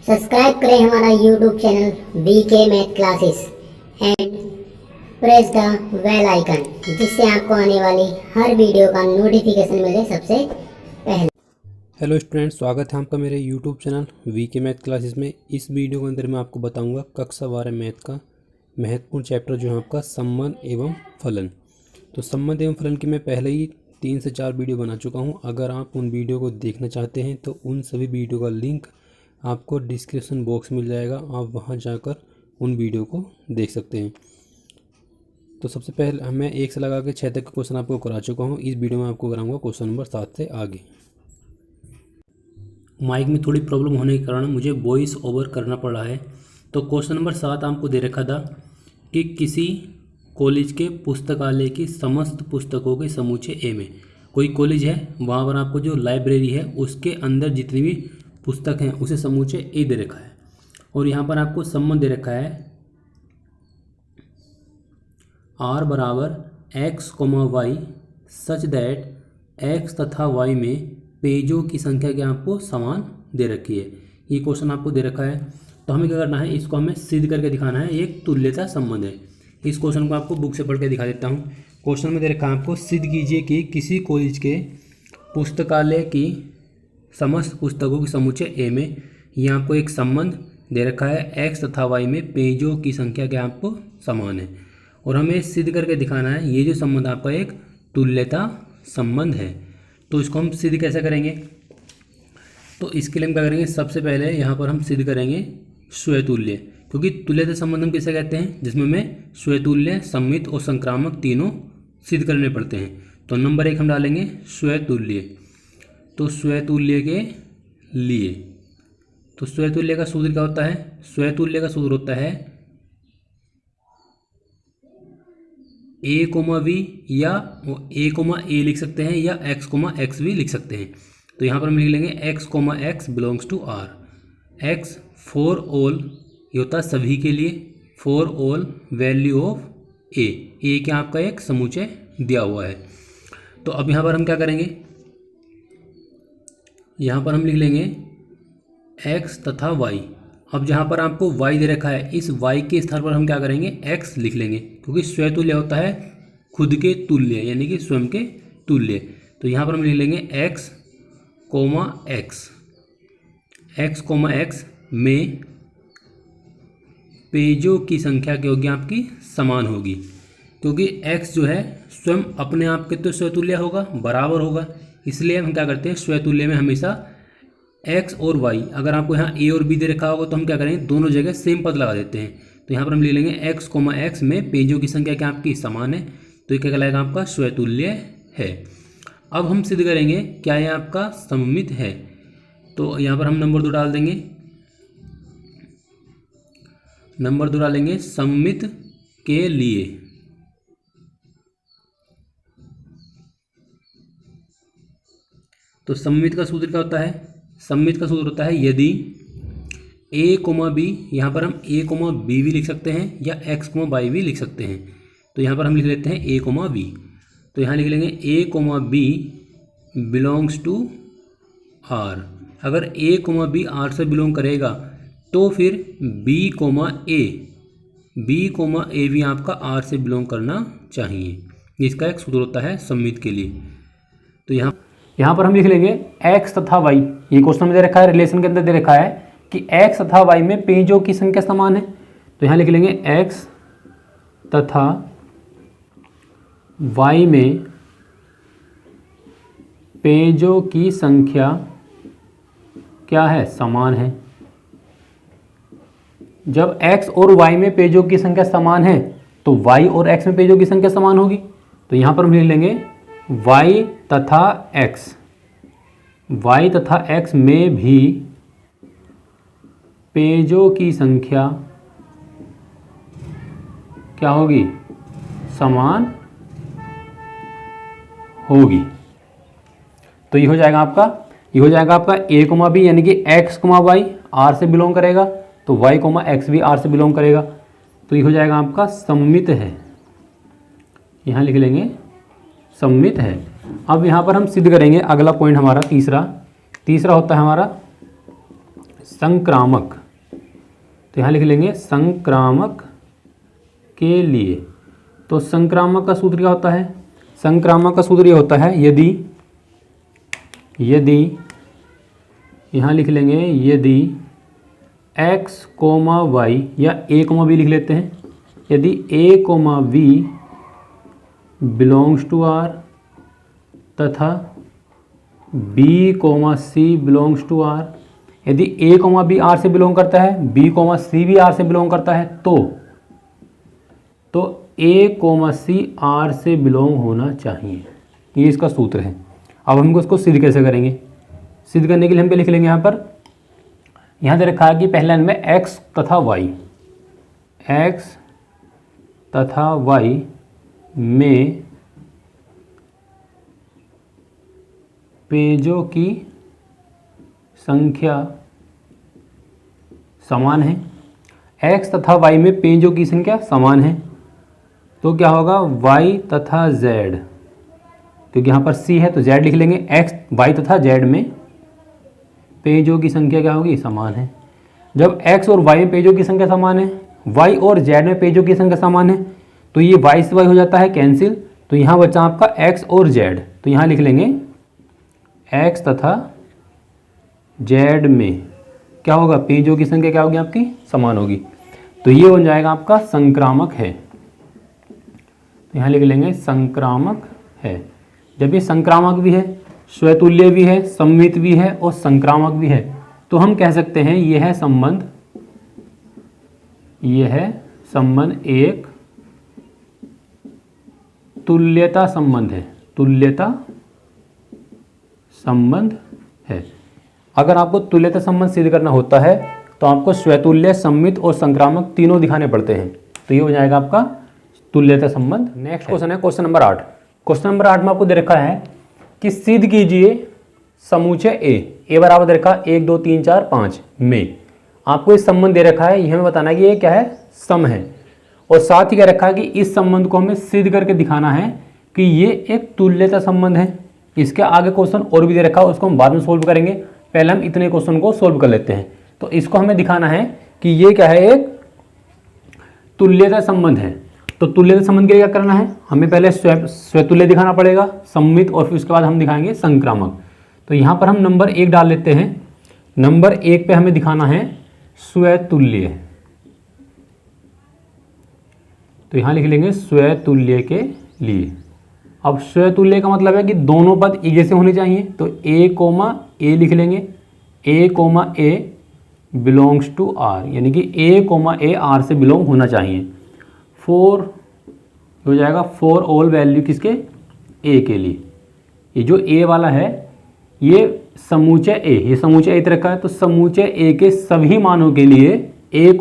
Subscribe करें हमारा YouTube channel VK Math Classes and press the bell icon, जिससे आपको आने वाली हर वीडियो का नोटिफिकेशन मिले सबसे पहले। हेलो स्टूडेंट, स्वागत है आपका मेरे YouTube channel VK Math Classes में। इस वीडियो के अंदर मैं आपको बताऊंगा कक्षा 12 मैथ का महत्वपूर्ण चैप्टर जो है आपका संबंध एवं फलन। तो संबंध एवं फलन की मैं पहले ही 3 से 4 वीडियो बना चुका हूं। अगर आप उन वीडियो को देखना चाहते हैं तो उन सभी वीडियो का लिंक आपको डिस्क्रिप्शन बॉक्स मिल जाएगा, आप वहां जाकर उन वीडियो को देख सकते हैं। तो सबसे पहले मैं 1 से लगा के 6 तक के क्वेश्चन आपको करा चुका हूँ। इस वीडियो में आपको कराऊंगा क्वेश्चन नंबर 7 से आगे। माइक में थोड़ी प्रॉब्लम होने के कारण मुझे वॉइस ओवर करना पड़ रहा है। तो क्वेश्चन नंबर 7 आपको दे रखा था कि किसी कॉलेज के पुस्तकालय की समस्त पुस्तकों के समूचे ए में, कोई कॉलेज है वहाँ पर आपको जो लाइब्रेरी है उसके अंदर जितनी भी पुस्तक हैं उसे समूचे ए दे रखा है। और यहाँ पर आपको संबंध दे रखा है r बराबर X comma Y such that X तथा वाई में पेजों की संख्या क्या आपको समान दे रखी है। ये क्वेश्चन आपको दे रखा है, तो हमें क्या करना है, इसको हमें सिद्ध करके दिखाना है। एक तुल्यता संबंध है। इस क्वेश्चन को आपको बुक से पढ़ के दिखा देता हूँ। क्वेश्चन में दे रखा है आपको, सिद्ध कीजिए कि किसी कॉलेज के पुस्तकालय की समस्त पुस्तकों के समूचे ए में, ये आपको एक संबंध दे रखा है एक्स तथा वाई में पेजों की संख्या क्या आपको समान है, और हमें सिद्ध करके दिखाना है ये जो संबंध आपका एक तुल्यता संबंध है। तो इसको हम सिद्ध कैसे करेंगे, तो इसके लिए हम क्या करेंगे, सबसे पहले यहाँ पर हम सिद्ध करेंगे स्वतुल्य, क्योंकि तुल्यता संबंध हम किसे कहते हैं, जिसमें हमें स्वतुल्य, सममित और संक्रामक तीनों सिद्ध करने पड़ते हैं। तो नंबर 1 हम डालेंगे स्वतुल्य। तो स्वतुल्य के लिए, तो स्वतुल्य का सूत्र क्या होता है, स्वतुल्य का सूत्र होता है ए कोमा वी, या ए कोमा ए लिख सकते हैं या एक्स कोमा एक्स भी लिख सकते हैं। तो यहाँ पर हम लिख लेंगे X comma X belongs to R. X for all, ये होता है सभी के लिए, for all value of A क्या आपका एक समूचे दिया हुआ है। तो अब यहाँ पर हम क्या करेंगे, यहाँ पर हम लिख लेंगे एक्स तथा वाई। अब जहाँ पर आपको y दे रखा है, इस y के स्थान पर हम क्या करेंगे, x लिख लेंगे, क्योंकि स्वतुल्य होता है खुद के तुल्य, यानी कि स्वयं के तुल्य। तो यहाँ पर हम लिख लेंगे x कोमा x में पेजों की संख्या क्या होगी आपकी समान होगी, क्योंकि x जो है स्वयं अपने आप के तो स्वतुल्य होगा, बराबर होगा। इसलिए हम क्या करते हैं, स्वतुल्य में हमेशा x और y, अगर आपको यहाँ a और b दे रखा होगा तो हम क्या करेंगे, दोनों जगह सेम पद लगा देते हैं। तो यहाँ पर हम ले लेंगे x कोमा x में पेजों की संख्या क्या आपकी समान है, तो ये क्या कहलाएगा आपका स्वतुल्य है। अब हम सिद्ध करेंगे क्या ये आपका सममित है। तो यहाँ पर हम नंबर 2 डाल देंगे, नंबर 2 डालेंगे सममित के लिए। तो सममित का सूत्र क्या होता है, सममित का सूत्र होता है यदि a कोमा बी, यहाँ पर हम a कोमा बी भी लिख सकते हैं या x कोमा बाई भी लिख सकते हैं। तो यहाँ पर हम लिख लेते हैं a कोमा बी। तो यहाँ लिख लेंगे a comma B belongs to r। अगर a कोमा बी r से बिलोंग करेगा तो फिर b कोमा a भी आपका r से बिलोंग करना चाहिए। इसका एक सूत्र होता है सममित के लिए। तो यहाँ पर हम लिख लेंगे x तथा y, ये क्वेश्चन में दे रखा है, रिलेशन के अंदर दे रखा है कि x तथा y में पेजों की संख्या समान है। तो यहाँ लिख लेंगे x तथा y में पेजों की संख्या क्या है, समान है। जब x और y में पेजों की संख्या समान है तो y और x में पेजों की संख्या समान होगी। तो यहाँ पर हम लिख लेंगे y तथा x में भी पेजों की संख्या क्या होगी, समान होगी। तो ये हो जाएगा आपका a कोमा बी, यानी कि x कोमा वाई r से बिलोंग करेगा, तो y कोमा x भी r से बिलोंग करेगा। तो ये हो जाएगा आपका सममित है, यहाँ लिख लेंगे सममित है। अब यहाँ पर हम सिद्ध करेंगे अगला पॉइंट हमारा तीसरा होता है हमारा संक्रामक, तो यहाँ लिख लेंगे संक्रामक के लिए। तो संक्रामक का सूत्र क्या होता है? संक्रामक का सूत्र ये होता है, यदि यहाँ लिख लेंगे यदि x, y या a, b लिख लेते हैं। यदि a, b belongs to r तथा b, c belongs to r, यदि a, b r से बिलोंग करता है, b, c भी r से बिलोंग करता है, तो a, c r से बिलोंग होना चाहिए। ये इसका सूत्र है। अब हमको इसको सिद्ध कैसे करेंगे? सिद्ध करने के लिए हम क्या लिख लेंगे? यहाँ दे रखा है कि पहले लाइन में x तथा y में पेजों की संख्या समान है। x तथा y में पेजों की संख्या समान है, तो क्या होगा? y तथा z, क्योंकि यहाँ पर c है तो z लिख लेंगे। x, y तथा z में पेजों की संख्या क्या होगी? समान है। जब x और y में पेजों की संख्या समान है, y और z में पेजों की संख्या समान है, तो ये y से y हो जाता है कैंसिल, तो यहाँ बचा आपका x और z। तो यहाँ लिख लेंगे x तथा z में क्या होगा? पेजों की संख्या क्या होगी? आपकी समान होगी। तो ये बन जाएगा आपका संक्रामक है। तो यहाँ लिख लेंगे संक्रामक है। जब ये संक्रामक भी है, स्वतुल्य भी है, सममित भी है और संक्रामक भी है, तो हम कह सकते हैं यह संबंध एक तुल्यता संबंध है। तुल्यता संबंध है। अगर आपको तुल्यता संबंध सिद्ध करना होता है तो आपको स्वतुल्य, सममित और संक्रामक तीनों दिखाने पड़ते हैं। तो ये हो जाएगा आपका तुल्यता संबंध। नेक्स्ट क्वेश्चन है क्वेश्चन नंबर 8। क्वेश्चन नंबर 8 में आपको दे रखा है कि सिद्ध कीजिए समुच्चय ए बराबर दे रखा 1, 2, 3, 4, 5 में आपको इस संबंध दे रखा है। यह हमें बताना है कि ये क्या है? सम है। और साथ ही क्या रखा है कि इस संबंध को हमें सिद्ध करके दिखाना है कि ये एक तुल्यता संबंध है। इसके आगे क्वेश्चन और भी दे रखा है, उसको हम बाद में सोल्व करेंगे। पहले हम इतने क्वेश्चन को सोल्व कर लेते हैं। तो इसको हमें दिखाना है कि ये क्या है? एक तुल्यता संबंध है। तो तुल्यता संबंध के लिए क्या करना है? हमें पहले स्वतुल्य दिखाना पड़ेगा, सममित, और फिर उसके बाद हम दिखाएंगे संक्रामक। तो यहाँ पर हम नंबर 1 डाल लेते हैं। नंबर 1 पे हमें दिखाना है स्वतुल्य। तो यहाँ लिख लेंगे स्वतुल्य के लिए। अब स्वतुल्य का मतलब है कि दोनों पद एक जैसे होने चाहिए। तो a, लिख लेंगे। a, बिलोंग्स टू r, यानी कि a, r से बिलोंग होना चाहिए। 4 हो जाएगा फॉर ऑल वैल्यू किसके? a के लिए। ये जो a वाला है ये समूचय a, ये समूचय a रखा है, तो समूचय a के सभी मानों के लिए a,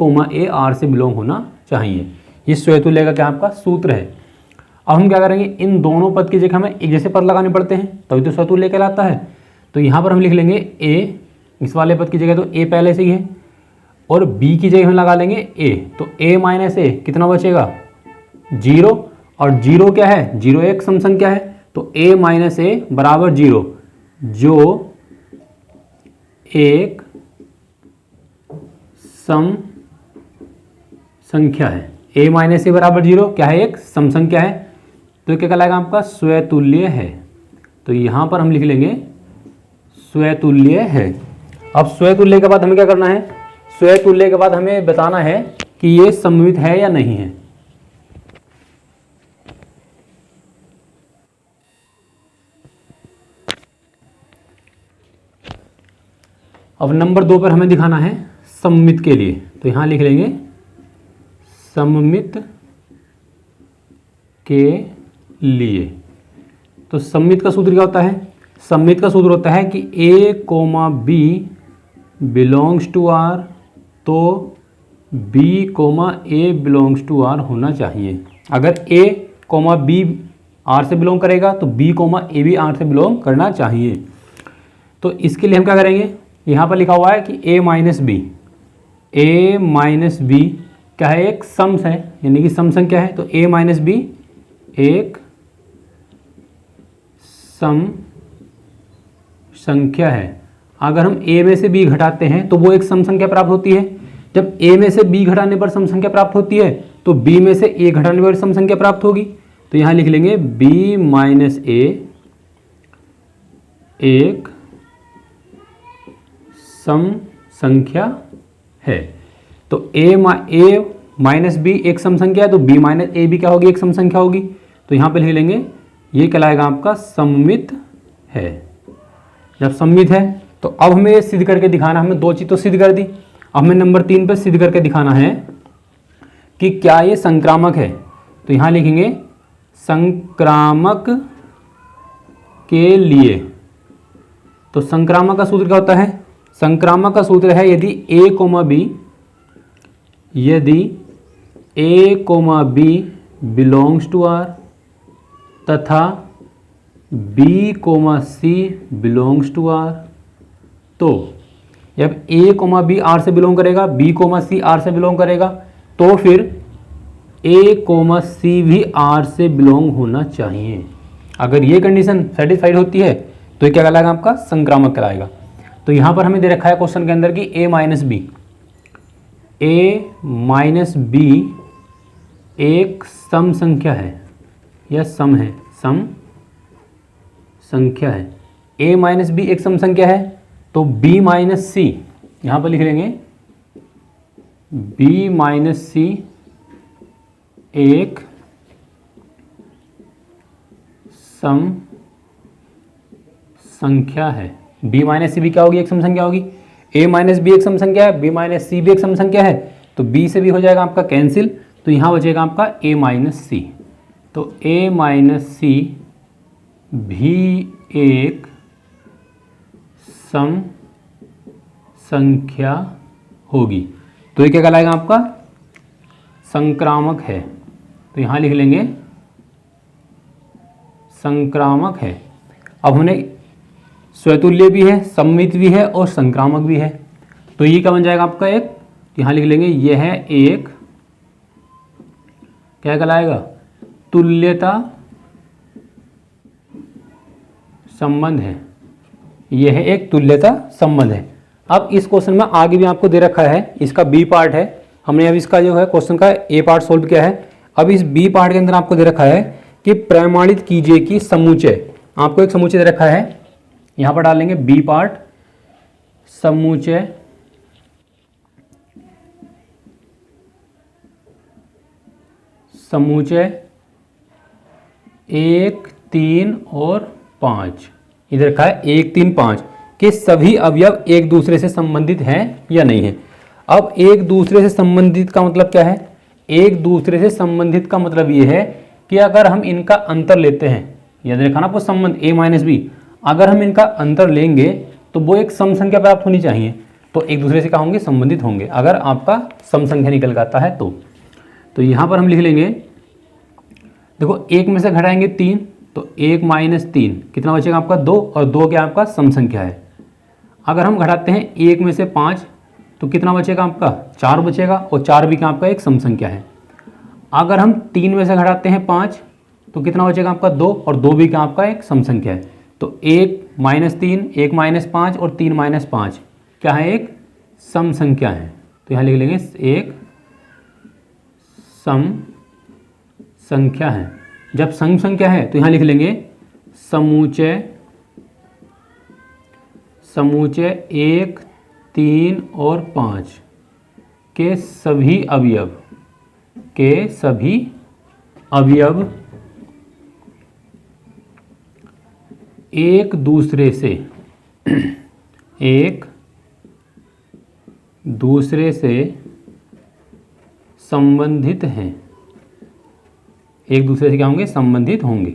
r से बिलोंग होना चाहिए। ये स्वतुल्य का क्या आपका सूत्र है। अब हम क्या करेंगे? इन दोनों पद की जगह हमें एक जैसे पद लगाने पड़ते हैं, तभी तो स्वतुल्य कहलाता है। तो यहाँ पर हम लिख लेंगे a, इस वाले पद की जगह तो a पहले से ही है, और b की जगह हम लगा लेंगे a। तो a माइनस a कितना बचेगा? 0, और 0 क्या है? 0 एक सम संख्या है, तो a माइनस a बराबर 0, जो एक सम संख्या है। a माइनस a बराबर 0 क्या है? एक सम संख्या है। तो क्या कहलाएगा आपका? स्वतुल्य है। तो यहाँ पर हम लिख लेंगे स्वतुल्य है। अब स्वतुल्य के बाद हमें क्या करना है? स्वतुल्य के बाद हमें बताना है कि ये सममित है या नहीं है। अब नंबर 2 पर हमें दिखाना है सममित के लिए। तो यहाँ लिख लेंगे सममित के लिए। तो सममित का सूत्र क्या होता है? सममित का सूत्र होता है कि a, b belongs to r, तो b, a belongs to r होना चाहिए। अगर a, b r से बिलोंग करेगा तो b, a भी r से बिलोंग करना चाहिए। तो इसके लिए हम क्या करेंगे? यहाँ पर लिखा हुआ है कि a माइनस b क्या है? एक सम है, यानी कि सम संख्या है। तो a माइनस b एक सम संख्या है। अगर हम a में से b घटाते हैं तो वो एक सम संख्या प्राप्त होती है। जब a में से b घटाने पर सम संख्या प्राप्त होती है तो b में से a घटाने पर सम संख्या प्राप्त होगी। तो यहाँ लिख लेंगे b माइनस a एक सम संख्या है। तो a माइनस b एक सम संख्या है, तो b माइनस a भी क्या होगी, एक सम संख्या होगी। तो यहाँ पे लिख लेंगे ये कहलाएगा आपका सममित है। जब सममित है तो अब हमें सिद्ध करके दिखाना, हमने दो चीज़ तो सिद्ध कर दी, अब हमें नंबर 3 पे सिद्ध करके दिखाना है कि क्या ये संक्रामक है। तो यहाँ लिखेंगे संक्रामक के लिए। तो संक्रामक का सूत्र क्या होता है, संक्रामक का सूत्र है यदि a, b belongs to R तथा b, c belongs to R, तो जब a, b R से बिलोंग करेगा, b, c R से बिलोंग करेगा, तो फिर a, c भी R से बिलोंग होना चाहिए। अगर ये कंडीशन सेटिस्फाइड होती है तो ये क्या कहलाएगा, आपका संक्रामक कहलाएगा। तो यहाँ पर हमें दे रखा है क्वेश्चन के अंदर कि a माइनस b एक सम संख्या है या सम है, सम संख्या है। a माइनस b एक सम संख्या है तो b माइनस c, यहाँ पर लिख लेंगे b माइनस c एक सम संख्या है। b माइनस सी भी क्या होगी, एक सम संख्या होगी। a माइनस बी एक सम संख्या है, b माइनस सी भी एक सम संख्या है, तो b से भी हो जाएगा आपका कैंसिल, तो यहाँ बचेगा आपका a माइनस सी। तो a माइनस सी भी एक सम संख्या होगी। तो ये क्या कहलाएगा, आपका संक्रामक है। तो यहाँ लिख लेंगे संक्रामक है। अब हमने स्वतुल्य भी है, सममित भी है और संक्रामक भी है, तो ये क्या बन जाएगा आपका एक, यहाँ लिख लेंगे यह एक क्या कहलाएगा, तुल्यता संबंध है। यह एक तुल्यता संबंध है। अब इस क्वेश्चन में आगे भी आपको दे रखा है, इसका बी पार्ट है, हमने अब इसका जो है क्वेश्चन का ए पार्ट सोल्व किया है। अब इस बी पार्ट के अंदर आपको दे रखा है कि प्रमाणित कीजिए कि समुच्चय, आपको एक समुच्चय दे रखा है, यहाँ पर डालेंगे बी पार्ट, समुच्चय समुच्चय 1, 3 और 5, इधर रखा है 1, 3, 5 के सभी अवयव एक दूसरे से संबंधित हैं या नहीं है। अब एक दूसरे से संबंधित का मतलब क्या है, एक दूसरे से संबंधित का मतलब ये है कि अगर हम इनका अंतर लेते हैं, याद रखना आपको संबंध a माइनस बी, अगर हम इनका अंतर लेंगे तो वो एक सम संख्या प्राप्त होनी चाहिए, तो एक दूसरे से क्या होंगे, संबंधित होंगे, अगर आपका सम संख्या निकल आता है तो यहाँ पर हम लिख लेंगे, देखो 1 में से घटाएंगे 3, तो 1 माइनस 3 कितना बचेगा आपका 2, और 2 क्या आपका सम संख्या है। अगर हम घटाते हैं 1 में से 5 तो कितना बचेगा आपका 4 बचेगा, और 4 भी क्या आपका एक सम संख्या है। अगर हम 3 में से घटाते हैं 5 तो कितना बचेगा आपका 2, और 2 भी क्या आपका एक सम संख्या है। तो 1 माइनस 3, 1 माइनस 5 और 3 माइनस 5 क्या है, एक सम संख्या है। तो यहाँ लिख लेंगे एक सम संख्या है। जब सम संख्या है तो यहाँ लिख लेंगे समुच्चय 1, 3 और 5 के सभी अवयव एक दूसरे से संबंधित हैं, एक दूसरे से क्या होंगे, संबंधित होंगे।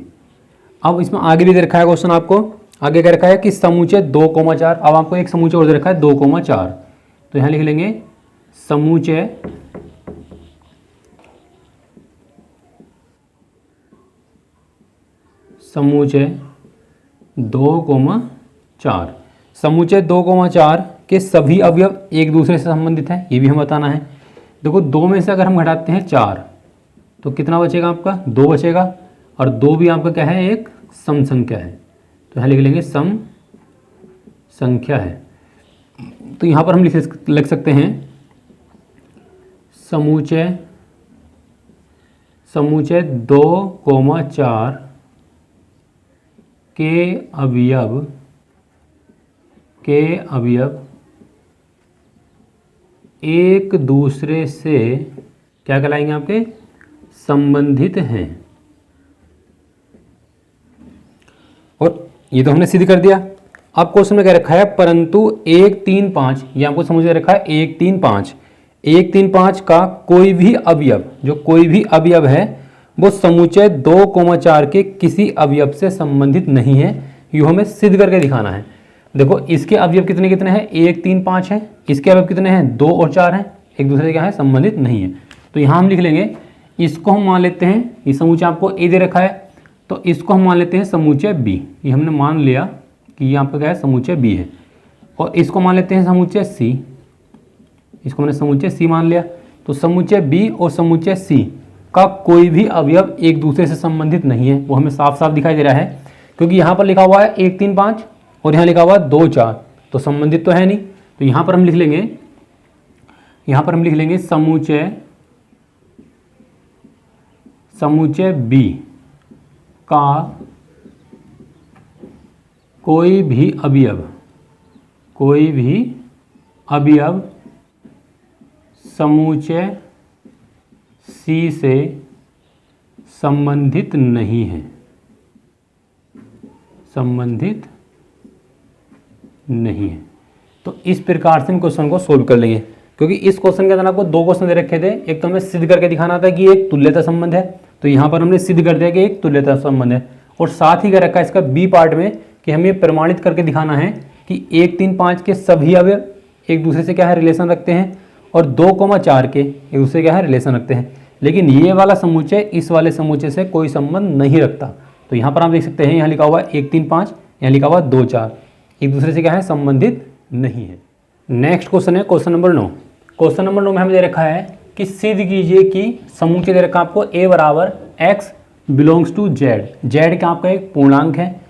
अब इसमें आगे भी दे रखा है क्वेश्चन, आपको आगे क्या रखा है कि समुच्चय 2,4, अब आपको एक समुच्चय और दे रखा है 2,4, तो यहाँ लिख लेंगे समुच्चय समुच्चय 2,4, समुच्चय 2,4 के सभी अवयव एक दूसरे से संबंधित हैं, ये भी हम बताना है। देखो 2 में से अगर हम घटाते हैं 4 तो कितना बचेगा आपका 2 बचेगा, और 2 भी आपका क्या है, एक सम संख्या है, तो यहाँ लिख लेंगे सम संख्या है। तो यहाँ पर हम लिख सकते हैं समुच्चय 2,4 के अवयव एक दूसरे से क्या कहलाएंगे आपके, संबंधित हैं। और ये तो हमने सिद्ध कर दिया। अब क्वेश्चन में क्या रखा है, परंतु 1, 3, 5, ये आपको समझ में रखा है 1, 3, 5, 1, 3, 5 का कोई भी अवयव, जो कोई भी अवयव है वो समुच्चय 2,4 के किसी अवयव से संबंधित नहीं है। ये हमें सिद्ध करके दिखाना है। देखो इसके अवयव कितने कितने हैं, 1, 3, 5 है। इसके अवयव कितने हैं, 2 और 4 हैं, एक दूसरे से क्या है, संबंधित नहीं है। तो यहाँ हम लिख लेंगे, इसको हम मान लेते हैं, ये समुच्चय आपको ए दे रखा है, तो इसको हम मान लेते हैं समुच्चय बी। ये हमने मान लिया कि यहाँ पर क्या है, समुच्चय बी है। और इसको मान लेते हैं समुच्चय सी, इसको मैंने समुच्चय सी मान लिया। तो समुच्चय बी और समुच्चय सी का कोई भी अवयव एक दूसरे से संबंधित नहीं है, वो हमें साफ साफ दिखाई दे रहा है, क्योंकि यहाँ पर लिखा हुआ है 1, 3, 5 और यहाँ लिखा हुआ है 2, 4, तो संबंधित तो है नहीं। तो यहाँ पर हम लिख लेंगे, समुच्चय बी का कोई भी अवयव समुच्चय सी से संबंधित नहीं है, तो इस प्रकार से हम क्वेश्चन को सोल्व कर लेंगे। क्योंकि इस क्वेश्चन के अंदर आपको 2 क्वेश्चन दे रखे थे, एक तो हमें सिद्ध करके दिखाना था कि एक तुल्यता संबंध है, तो यहाँ पर हमने सिद्ध कर दिया कि एक तुल्यता संबंध है। और साथ ही क्या रखा है इसका बी पार्ट में कि हमें प्रमाणित करके दिखाना है कि 1, 3, 5 के सभी अवयव एक दूसरे से क्या है, रिलेशन रखते हैं, और 2,4 के एक दूसरे क्या है, रिलेशन रखते हैं। लेकिन ये वाला समुच्चय इस वाले समुच्चय से कोई संबंध नहीं रखता। तो यहाँ पर आप देख सकते हैं, यहाँ लिखा हुआ है 1, 3, 5, यहाँ लिखा हुआ है 2, 4, एक दूसरे से क्या है, संबंधित नहीं है। नेक्स्ट क्वेश्चन है क्वेश्चन नंबर 9। क्वेश्चन नंबर 9 में हमें दे रखा है कि सिद्ध कीजिए कि समुच्चय दे रखा आपको a बराबर x belongs to z। z का आपका एक पूर्णांक है,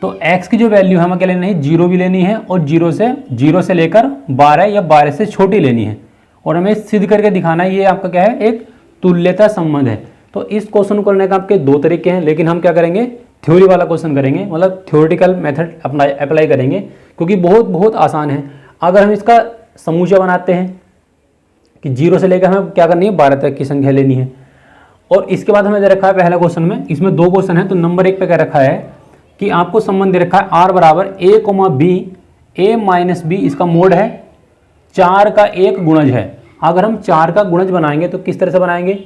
तो x की जो वैल्यू है हमें क्या लेनी है, 0 भी लेनी है, और 0 से लेकर 12 या 12 से छोटी लेनी है। और हमें सिद्ध करके दिखाना है, ये आपका क्या है, एक तुल्यता संबंध है। तो इस क्वेश्चन को करने का आपके 2 तरीके हैं, लेकिन हम क्या करेंगे, थ्योरी वाला क्वेश्चन करेंगे, मतलब थ्योरेटिकल मेथड अप्लाई करेंगे, क्योंकि बहुत आसान है। अगर हम इसका समुच्चय बनाते हैं कि 0 से लेकर हमें क्या करनी है, 12 तक की संख्या लेनी है। और इसके बाद हमें दे रखा है पहला क्वेश्चन में, इसमें 2 क्वेश्चन है, तो नंबर 1 पे क्या रखा है कि आपको संबंध दे रखा है r बराबर a, b, a minus b इसका मोड है, 4 का एक गुणज है। अगर हम 4 का गुणज बनाएंगे तो किस तरह से बनाएंगे,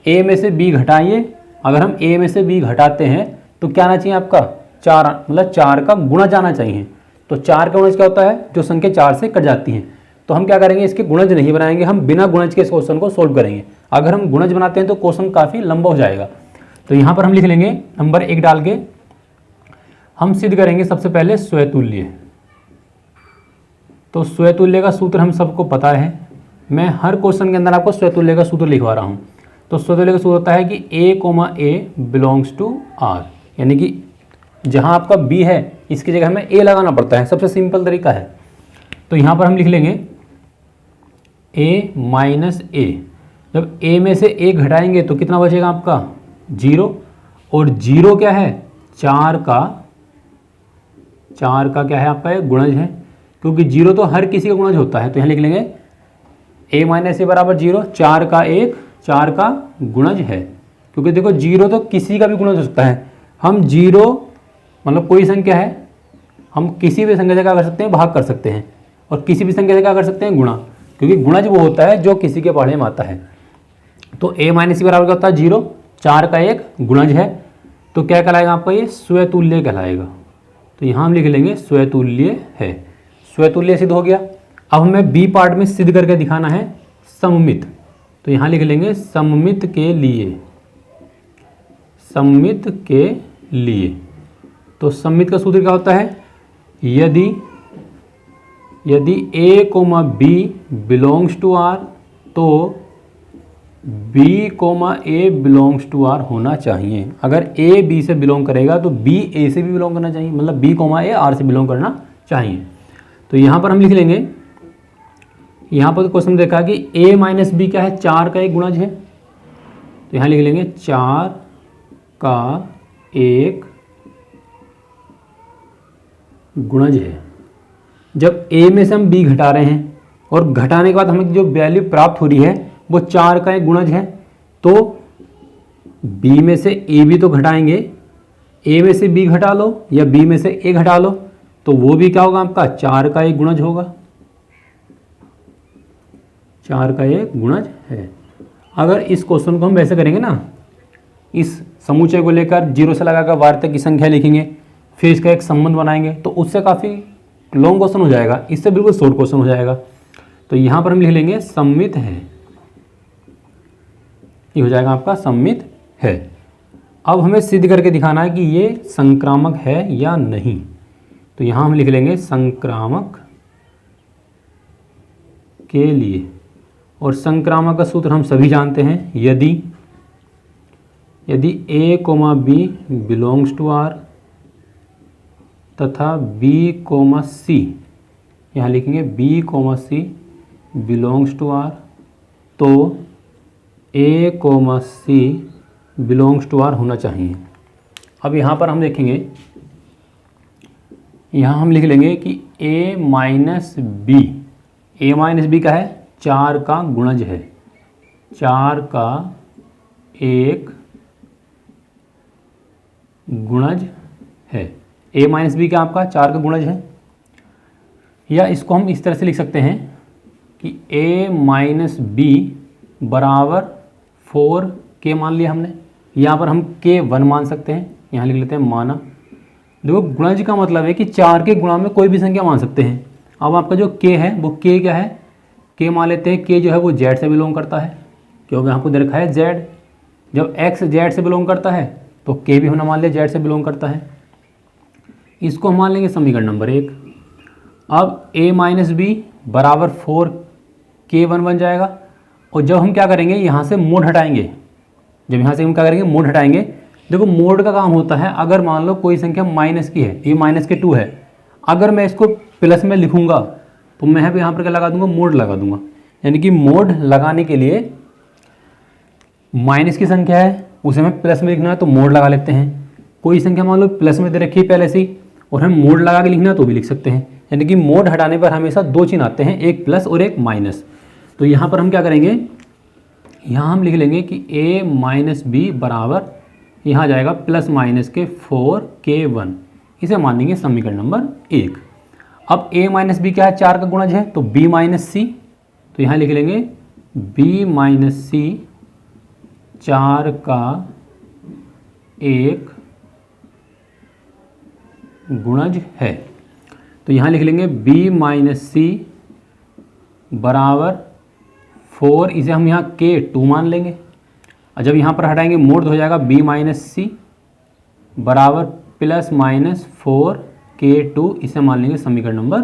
a में से b घटाइए। अगर हम a में से b घटाते हैं तो क्या आना चाहिए आपका, 4, मतलब 4 का गुणज आना चाहिए। तो 4 का गुणज क्या होता है, जो संख्या 4 से कट जाती है। तो हम क्या करेंगे, इसके गुणज नहीं बनाएंगे, हम बिना गुणज के इस क्वेश्चन को सोल्व करेंगे। अगर हम गुणज बनाते हैं तो क्वेश्चन काफ़ी लंबा हो जाएगा। तो यहाँ पर हम लिख लेंगे नंबर 1 डाल के हम सिद्ध करेंगे सबसे पहले स्वतुल्य। तो स्वतुल्य का सूत्र हम सबको पता है, मैं हर क्वेश्चन के अंदर आपको स्वतुल्य का सूत्र लिखवा रहा हूँ। तो स्वतुल्य का सूत्र होता है कि a, बिलोंग्स टू r, यानी कि जहाँ आपका b है इसकी जगह हमें a लगाना पड़ता है, सबसे सिंपल तरीका है। तो यहाँ पर हम लिख लेंगे a माइनस a। जब a में से a घटाएंगे तो कितना बचेगा आपका, 0, और 0 क्या है, 4 का क्या है आपका एक गुणज है, क्योंकि 0 तो हर किसी का गुणज होता है। तो यहाँ लिख लेंगे a माइनस ए बराबर 0, 4 का गुणज है, क्योंकि देखो 0 तो किसी का भी गुणज हो सकता है। हम 0 मतलब कोई संख्या है, हम किसी भी संख्या से क्या कर सकते हैं, भाग कर सकते हैं, और किसी भी संख्या से क्या कर सकते हैं, गुणा, क्योंकि गुणज वो होता है जो किसी के पढ़ने में आता है। तो a माइनस बराबर क्या होता है, 0, 4 का एक गुणज है, तो क्या कहलाएगा आपका, ये स्वतुल्य कहलाएगा। तो यहाँ हम लिख लेंगे स्वतुल्य है, स्वतुल्य सिद्ध हो गया। अब हमें बी पार्ट में सिद्ध करके दिखाना है सममित। तो यहाँ लिख लेंगे सममित के लिए। तो सममित का सूत्र क्या होता है, यदि a, b belongs to r तो b, a belongs to r होना चाहिए। अगर a b से बिलोंग करेगा तो b a से भी बिलोंग करना चाहिए, मतलब b, a r से बिलोंग करना चाहिए। तो यहाँ पर हम लिख लेंगे यहाँ पर क्वेश्चन में देखा कि a माइनस बी क्या है, 4 का एक गुणज है, तो यहाँ लिख लेंगे 4 का एक गुणज है। जब a में से हम b घटा रहे हैं और घटाने के बाद हमें जो वैल्यू प्राप्त हो रही है वो 4 का एक गुणज है, तो b में से a भी तो घटाएंगे, a में से b घटा लो या b में से a घटा लो, तो वो भी क्या होगा आपका 4 का एक गुणज होगा, 4 का एक गुणज है। अगर इस क्वेश्चन को हम वैसे करेंगे ना, इस समुच्चय को लेकर 0 से लगाकर वार तक की संख्या लिखेंगे, फिर इसका एक संबंध बनाएंगे, तो उससे काफ़ी लॉन्ग क्वेश्चन हो जाएगा, इससे बिल्कुल शॉर्ट क्वेश्चन हो जाएगा। तो यहाँ पर हम लिख लेंगे सममित है, ये हो जाएगा आपका सममित है। अब हमें सिद्ध करके दिखाना है कि ये संक्रामक है या नहीं, तो यहाँ हम लिख लेंगे संक्रामक के लिए, और संक्रामक का सूत्र हम सभी जानते हैं, यदि a, b belongs to R तथा b, c, यहाँ लिखेंगे b, c belongs to R, तो a, c belongs to R होना चाहिए। अब यहाँ पर हम देखेंगे, यहाँ हम लिख लेंगे कि a माइनस बी का है, 4 का गुणज है, 4 का एक गुणज है। a माइनस बी का आपका 4 का गुणज है, या इसको हम इस तरह से लिख सकते हैं कि a माइनस बी बराबर 4k मान लिया हमने, यहाँ पर हम k 1 मान सकते हैं, यहाँ लिख लेते हैं माना। देखो गुणज का मतलब है कि 4 के गुणा में कोई भी संख्या मान सकते हैं। अब आपका जो k है वो k क्या है, k मान लेते हैं, k जो है वो z से बिलोंग करता है, क्योंकि यहाँ पर दे रखा है z। जब x z से बिलोंग करता है तो k भी हमने मान लिया z से बिलोंग करता है। इसको हम मान लेंगे समीकरण नंबर 1। अब a माइनस बी बराबर 4k1 बन जाएगा, और जब हम क्या करेंगे यहाँ से मोड हटाएंगे, जब यहाँ से हम क्या करेंगे मोड हटाएंगे, देखो मोड का काम होता है, अगर मान लो कोई संख्या माइनस की है, ये माइनस के 2 है, अगर मैं इसको प्लस में लिखूंगा तो मैं यहाँ पर क्या लगा दूंगा, मोड लगा दूंगा। यानी कि मोड लगाने के लिए माइनस की संख्या है उसे हमें प्लस में लिखना है तो मोड लगा लेते हैं, कोई संख्या मान लो प्लस में दे रखी है पहले से ही और हम मोड लगा के लिखना है तो भी लिख सकते हैं। यानी कि मोड हटाने पर हमेशा 2 चिन्ह आते हैं, एक प्लस और एक माइनस। तो यहाँ पर हम क्या करेंगे, यहाँ हम लिख लेंगे कि a माइनस बी बराबर, यहाँ जाएगा प्लस माइनस के 4k1, इसे मान लेंगे समीकरण नंबर 1। अब a माइनस बी क्या है, 4 का गुणज है, तो b माइनस सी, तो यहाँ लिख लेंगे b माइनस सी 4 का एक गुणज है। तो यहाँ लिख लेंगे b माइनस सी बराबर 4, इसे हम यहाँ k2 मान लेंगे, और जब यहाँ पर हटाएंगे मोड तो हो जाएगा b माइनस सी बराबर प्लस माइनस 4k2, इसे मान लेंगे समीकरण नंबर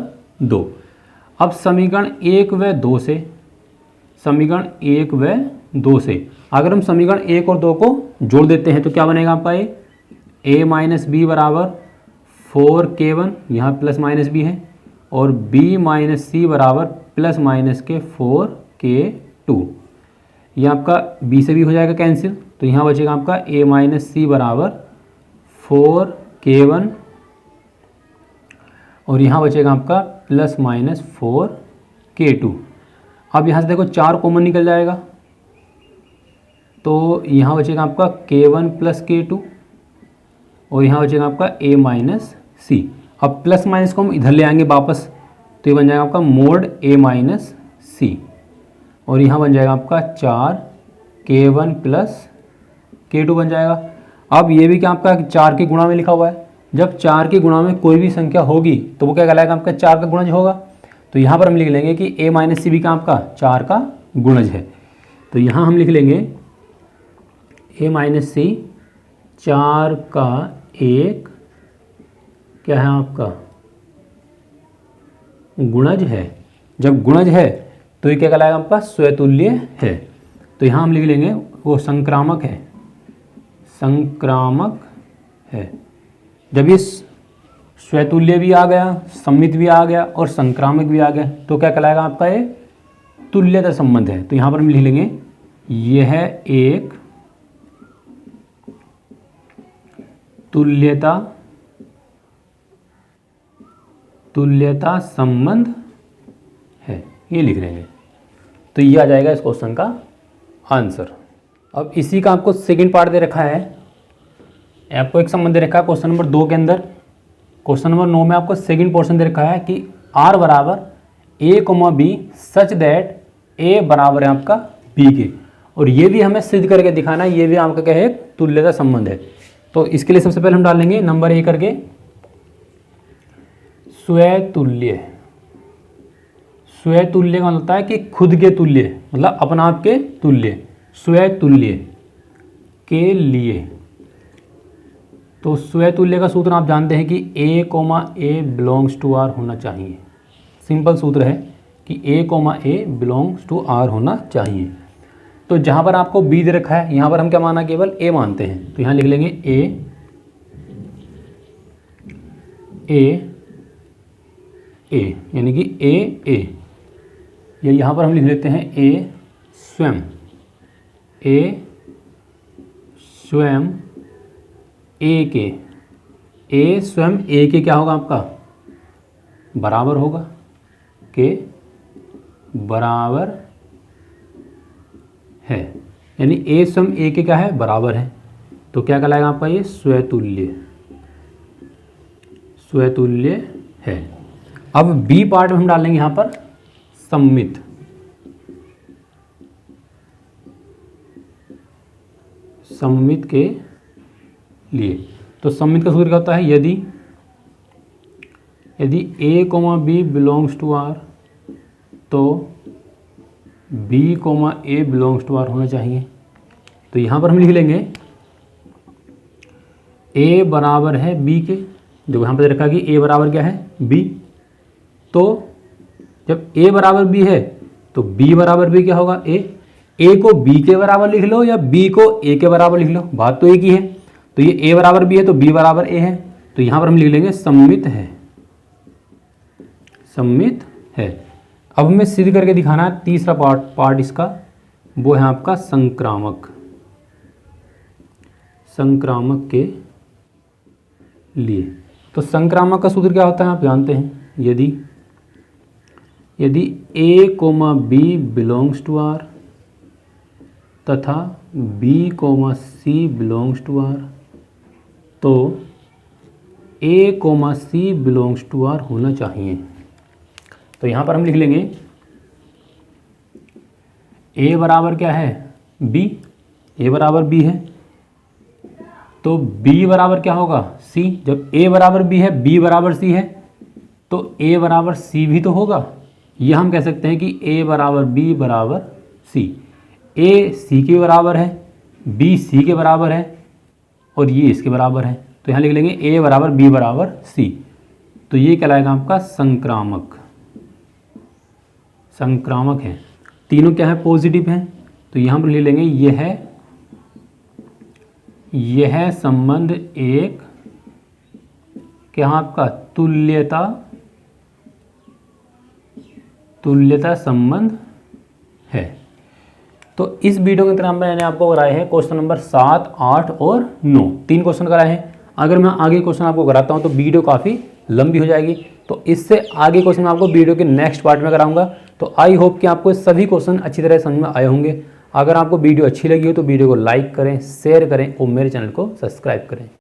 2। अब समीकरण 1 व 2 से अगर हम समीकरण 1 और 2 को जोड़ देते हैं तो क्या बनेगा आपका a माइनस बी बराबर 4k1, यहाँ प्लस माइनस b है, और b माइनस सी बराबर प्लस माइनस के 4k2, ये आपका b से भी हो जाएगा कैंसिल, तो यहाँ बचेगा आपका a माइनस सी बराबर 4k1, और यहाँ बचेगा आपका प्लस माइनस 4k2। अब यहाँ से देखो 4 कॉमन निकल जाएगा, तो यहाँ बचेगा आपका k1 प्लस k2, और यहाँ बचेगा आपका a माइनस सी। अब प्लस माइनस को हम इधर ले आएंगे वापस, तो ये बन जाएगा आपका मोड a माइनस सी, और यहाँ बन जाएगा आपका 4k1 प्लस k2 बन जाएगा। अब ये भी क्या आपका 4 के गुणा में लिखा हुआ है, जब 4 के गुणा में कोई भी संख्या होगी तो वो क्या कहलाएगा, आपका 4 का गुणज होगा। तो यहाँ पर हम लिख लेंगे कि a माइनस सी भी का आपका 4 का गुणज है, तो यहाँ हम लिख लेंगे a माइनस सी 4 का एक क्या है आपका गुणज है। जब गुणज है तो ये क्या कहलाएगा आपका स्वतुल्य है, तो यहाँ हम लिख लेंगे वो संक्रामक है, संक्रामक है। जब ये स्वतुल्य भी आ गया, सममित भी आ गया और संक्रामक भी आ गया तो क्या कहलाएगा आपका ये तुल्यता संबंध है, तो यहाँ पर हम लिख लेंगे यह एक तुल्यता संबंध है, ये लिख लेंगे। तो ये आ जाएगा इस क्वेश्चन का आंसर। अब इसी का आपको सेकंड पार्ट दे रखा है, आपको एक संबंध दे रखा है क्वेश्चन नंबर 2 के अंदर। क्वेश्चन नंबर 9 में आपको सेकंड पोर्शन दे रखा है कि आर बराबर ए कोमा बी सच दैट ए बराबर है आपका बी के, और ये भी हमें सिद्ध करके दिखाना है, ये भी आपका क्या है एक तुल्यता संबंध है। तो इसके लिए सबसे पहले हम डालेंगे नंबर ए करके स्वतुल्य। स्वतुल्य का मतलब होता है कि खुद के तुल्य, मतलब अपना आप के तुल्य, स्वतुल्य के लिए। तो स्वतुल्य का सूत्र आप जानते हैं कि A comma A belongs to R होना चाहिए। सिंपल सूत्र है कि A comma A belongs to R होना चाहिए। तो जहाँ पर आपको बी दे रखा है, यहाँ पर हम क्या माना, केवल ए मानते हैं। तो यहाँ लिख लेंगे ए यानी कि ए, या यहाँ पर हम लिख लेते हैं ए स्वयं ए स्वयं ए के क्या होगा आपका, बराबर होगा, के बराबर है, यानी ए स्वयं ए के क्या है, बराबर है। तो क्या कहलाएगा आपका ये स्वतुल्य है। अब बी पार्ट में हम डालेंगे यहाँ पर सम्मित। सम्मित के लिए, तो सम्मित का सूत्र क्या होता है, यदि A comma B belongs to R तो B comma A belongs to R होना चाहिए। तो यहाँ पर हम लिख लेंगे ए बराबर है बी के। देखो यहाँ पर रखा कि ए बराबर क्या है, बी। तो जब ए बराबर बी है तो बी बराबर भी क्या होगा, ए को बी के बराबर लिख लो या बी को ए के बराबर लिख लो, बात तो एक ही है। तो ये ए बराबर बी है तो बी बराबर ए है। तो यहाँ पर हम लिख लेंगे सम्मित है। अब हमें सिद्ध करके दिखाना है तीसरा पार्ट इसका, वो है आपका संक्रामक के लिए। तो संक्रामक का सूत्र क्या होता है आप जानते हैं, यदि A comma B belongs to R तथा B comma C belongs to R तो A comma C belongs to R होना चाहिए। तो यहाँ पर हम लिख लेंगे ए बराबर क्या है, बी, ए बराबर बी है तो बी बराबर क्या होगा, सी। जब ए बराबर बी है, बी बराबर सी है तो ए बराबर सी भी तो होगा। ये हम कह सकते हैं कि ए बराबर बी बराबर सी। ए सी के बराबर है, बी सी के बराबर है और ये इसके बराबर है। तो यहाँ लिख लेंगे ए बराबर बी बराबर सी। तो ये कहलाएगा आपका संक्रामक है। तीनों क्या है, पॉजिटिव हैं। तो यहाँ पर लिख लेंगे यह संबंध एक क्या आपका तुल्यता संबंध है। तो इस वीडियो के अंदर मैंने आपको कराए हैं क्वेश्चन नंबर 7, 8 और 9, 3 क्वेश्चन कराए हैं। अगर मैं आगे क्वेश्चन आपको कराता हूं तो वीडियो काफ़ी लंबी हो जाएगी, तो इससे आगे क्वेश्चन मैं आपको वीडियो के नेक्स्ट पार्ट में कराऊंगा। तो आई होप कि आपको सभी क्वेश्चन अच्छी तरह समझ में आए होंगे। अगर आपको वीडियो अच्छी लगी हो तो वीडियो को लाइक करें, शेयर करें और मेरे चैनल को सब्सक्राइब करें।